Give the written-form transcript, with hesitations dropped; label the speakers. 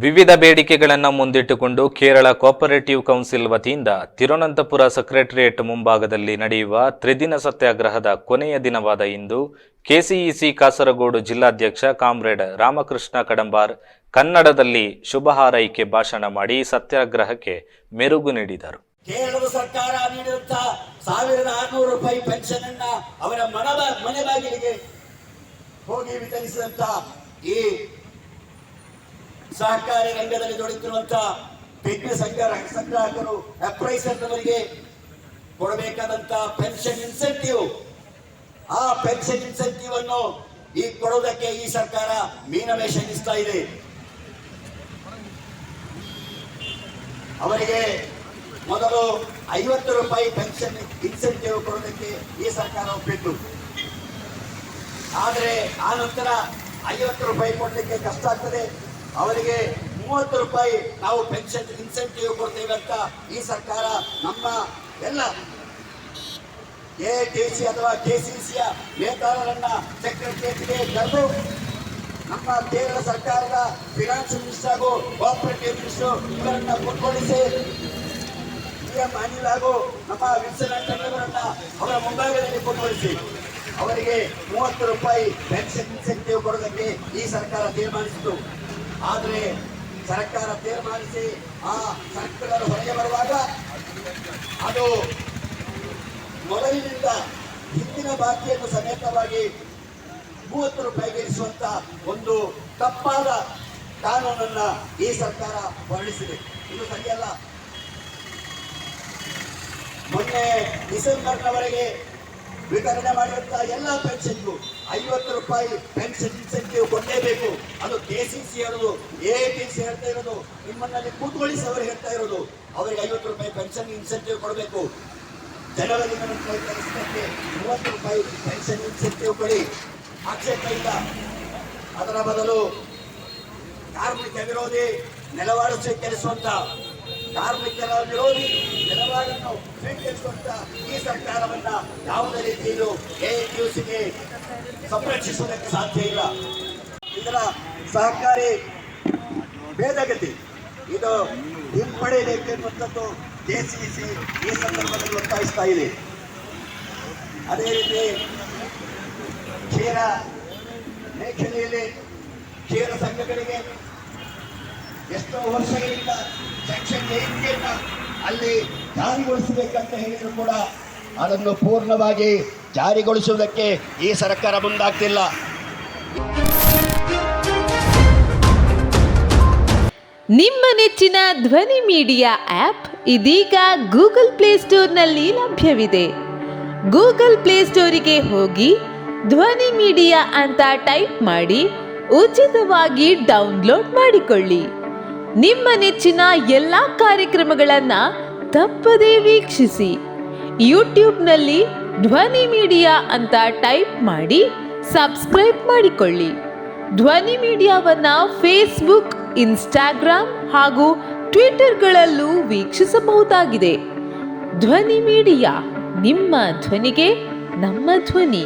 Speaker 1: ವಿವಿಧ ಬೇಡಿಕೆಗಳನ್ನು ಮುಂದಿಟ್ಟುಕೊಂಡು ಕೇರಳ ಕೋಆಪರೇಟಿವ್ ಕೌನ್ಸಿಲ್ ವತಿಯಿಂದ ತಿರುವನಂತಪುರ ಸೆಕ್ರೆಟರಿಯೇಟ್ ಮುಂಭಾಗದಲ್ಲಿ ನಡೆಯುವ ತ್ರಿದಿನ ಸತ್ಯಾಗ್ರಹದ ಕೊನೆಯ ದಿನವಾದ ಇಂದು ಕೆಸಿಇಸಿ ಕಾಸರಗೋಡು ಜಿಲ್ಲಾಧ್ಯಕ್ಷ ಕಾಮ್ರೇಡ್ ರಾಮಕೃಷ್ಣ ಕಡಂಬಾರ್ ಕನ್ನಡದಲ್ಲಿ ಶುಭ ಹಾರೈಕೆ ಭಾಷಣ ಮಾಡಿ ಸತ್ಯಾಗ್ರಹಕ್ಕೆ ಮೆರುಗು ನೀಡಿದರು.
Speaker 2: ಕೇರಳದ ಸರ್ಕಾರ ನೀಡಿದಂತಹ 1600 ರೂಪಾಯಿ ಪೆನ್ಷನ್ ಅನ್ನ ಅವರ ಮನೆ ಬಾಗಿಲಿಗೆ ಹೋಗಿ ವಿತರಿಸಿದಂತ ಈ ಸಹಕಾರಿ ರಂಗದಲ್ಲಿ ದುಡಿತಿರುವಂತಹ ಪಿಗ್ಮಿ ಸಂಗ್ರಾಹಕರು ಅಪ್ರೈಸರ್ನವರಿಗೆ ಕೊಡಬೇಕಾದಂತ ಪೆನ್ಷನ್ ಇನ್ಸೆಂಟಿವ್, ಆ ಪೆನ್ಷನ್ ಇನ್ಸೆಂಟಿವ್ ಅನ್ನು ಕೊಡುವುದಕ್ಕೆ ಈ ಸರ್ಕಾರ ಮೀನಮೇಷ ಎಣಿಸ್ತಾ ಇದೆ. ಅವರಿಗೆ ಮೊದಲು 50 ರೂಪಾಯಿ ಪೆನ್ಷನ್ ಇನ್ಸೆಂಟಿವ್ ಕೊಡೋದಕ್ಕೆ ಈ ಸರ್ಕಾರ ಒಪ್ಪಿತ್ತು. ಆದರೆ ಆ ನಂತರ 50 ರೂಪಾಯಿ ಕೊಡಲಿಕ್ಕೆ ಕಷ್ಟ ಆಗ್ತದೆ, ಅವರಿಗೆ 30 ರೂಪಾಯಿ ನಾವು ಪೆನ್ಷನ್ ಇನ್ಸೆಂಟಿವ್ ಕೊಡ್ತೇವೆ ಅಂತ ಈ ಸರ್ಕಾರ ನಮ್ಮ ಎಲ್ಲ ಎಟಿಸಿ ಅಥವಾ ಕೆಸಿಸಿಯ ನೇತಾರರನ್ನ ಸೆಕ್ರೆಟರಿಯೇಟ್ಗೆ ಕರೆದು ನಮ್ಮ ಕೇರಳ ಸರ್ಕಾರದ ಫಿನಾನ್ಸ್ ಮಿನಿಸ್ಟರ್ ಹಾಗೂ ಕೋಆಪರೇಟಿವ್ ಮಿನಿಸ್ಟರ್ ಇವರನ್ನ ಕೂತ್ಕೊಳಿಸಿ ಅನಿಲ್ ಹಾಗೂ ನಮ್ಮ ವಿಲ್ಸನ್ ಅವರನ್ನ ಅವರ ಮುಂಭಾಗದಲ್ಲಿ ಕೂತ್ಕೊಳಿಸಿ ಅವರಿಗೆ 30 ರೂಪಾಯಿ ಪೆನ್ಷನ್ ಇನ್ಸೆಂಟಿವ್ ಕೊಡೋದಕ್ಕೆ ಈ ಸರ್ಕಾರ ತೀರ್ಮಾನಿಸಿತು. ಆದರೆ ಸರ್ಕಾರ ತೀರ್ಮಾನಿಸಿ ಆ ಸರ್ಕಾರ ಹೊರಗೆ ಬರುವಾಗ ಅದು ಮೊದಲಿನಿಂದ ಹಿಂದಿನ ಬಾಕಿಯನ್ನು ಸಮೇತವಾಗಿ 30 ರೂಪಾಯಿಗೆ ಇರಿಸುವಂತ ಒಂದು ತಪ್ಪಾದ ಕಾನೂನನ್ನ ಈ ಸರ್ಕಾರ ಹೊರಡಿಸಿದೆ. ಇದು ಸರಿಯಲ್ಲ. ಮೊನ್ನೆ ಡಿಸೆಂಬರ್ನವರೆಗೆ ವಿತರಣೆ ಮಾಡಿರುವಂತಹ ಎಲ್ಲ ಪೆನ್ಷನ್ಗೂ 50 ರೂಪಾಯಿ ಪೆನ್ಷನ್ ಇನ್ಸೆಂಟಿವ್ ಕೊಡಲೇಬೇಕು. ಅದು ಕೆಸಿಸಿ ಹೇಳೋದು, ಎಟಿಸಿ ಹೇಳ್ತಾ ಇರೋದು, ನಿಮ್ಮನ್ನಲ್ಲಿ ಕೂತ್ಕೊಳ್ಳಿಸಿ ಅವರು ಹೇಳ್ತಾ ಇರೋದು. ಅವರಿಗೆ 50 ರೂಪಾಯಿ ಪೆನ್ಷನ್ ಇನ್ಸೆಂಟಿವ್ ಕೊಡಬೇಕು. ಜನವರಿ 30 ರೂಪಾಯಿ ಪೆನ್ಷನ್ ಇನ್ಸೆಂಟಿವ್ ಕೊಡಿ, ಆಕ್ಷೇಪ ಇಲ್ಲ. ಅದರ ಬದಲು ಕಾರ್ಮಿಕ ವಿರೋಧಿ ನೆಲವಾಡು ಸ್ವೀಕರಿಸುವಂತ, ಕಾರ್ಮಿಕರ ವಿರೋಧಿ ನೆಲವಾಡನ್ನು ಸ್ವೀಕರಿಸುವಂತ ಈ ಸರ್ಕಾರವನ್ನ ಯಾವುದೇ ರೀತಿಯಲ್ಲೂ ಎಟಿಯುಸಿಗೆ ಸಂರಕ್ಷಿಸುವುದಕ್ಕೆ ಸಾಧ್ಯ ಇಲ್ಲ. ಇದರ ಸಹಕಾರಿ ಭೇದಗತಿ ಇದು ಹಿಂಪಡೆಯಬೇಕೆನ್ನುವಂಥದ್ದು ಕೆಸಿಸಿ ಈ ಸಂದರ್ಭದಲ್ಲಿ ಒತ್ತಾಯಿಸ್ತಾ ಇದೆ. ಅದೇ ರೀತಿ ಕ್ಷೀರ ಮೇಖಲೆಯಲ್ಲಿ ಕ್ಷೀರ ಸಂಘಗಳಿಗೆ ಎಷ್ಟೋ ವರ್ಷಗಳಿಂದ ಸೆಕ್ಷನ್ 8 ಅಲ್ಲಿ ಜಾರಿಗೊಳಿಸಬೇಕಂತ ಹೇಳಿದ್ರು ಕೂಡ ಅದನ್ನು ಪೂರ್ಣವಾಗಿ ಜಾರಿಗೊಳಿಸುವುದಕ್ಕೆ ಈ ಸರ್ಕಾರ ಮುಂದಾಗ್ತಿಲ್ಲ.
Speaker 3: ನಿಮ್ಮ ನೆಚ್ಚಿನ ಧ್ವನಿ ಮೀಡಿಯಾ ಆಪ್ ಇದೀಗ ಗೂಗಲ್ ಪ್ಲೇಸ್ಟೋರ್ನಲ್ಲಿ ಲಭ್ಯವಿದೆ. ಗೂಗಲ್ ಪ್ಲೇಸ್ಟೋರಿಗೆ ಹೋಗಿ ಧ್ವನಿ ಮೀಡಿಯಾ ಅಂತ ಟೈಪ್ ಮಾಡಿ ಉಚಿತವಾಗಿ ಡೌನ್ಲೋಡ್ ಮಾಡಿಕೊಳ್ಳಿ. ನಿಮ್ಮ ನೆಚ್ಚಿನ ಎಲ್ಲ ಕಾರ್ಯಕ್ರಮಗಳನ್ನು ತಪ್ಪದೇ ವೀಕ್ಷಿಸಿ. ಯೂಟ್ಯೂಬ್ನಲ್ಲಿ ಧ್ವನಿ ಮೀಡಿಯಾ ಅಂತ ಟೈಪ್ ಮಾಡಿ ಸಬ್ಸ್ಕ್ರೈಬ್ ಮಾಡಿಕೊಳ್ಳಿ. ಧ್ವನಿ ಮೀಡಿಯಾವನ್ನು ಫೇಸ್ಬುಕ್, ಇನ್ಸ್ಟಾಗ್ರಾಮ್ ಹಾಗೂ ಟ್ವಿಟರ್ಗಳಲ್ಲೂ ವೀಕ್ಷಿಸಬಹುದಾಗಿದೆ. ಧ್ವನಿ ಮೀಡಿಯಾ, ನಿಮ್ಮ ಧ್ವನಿಗೆ ನಮ್ಮ ಧ್ವನಿ.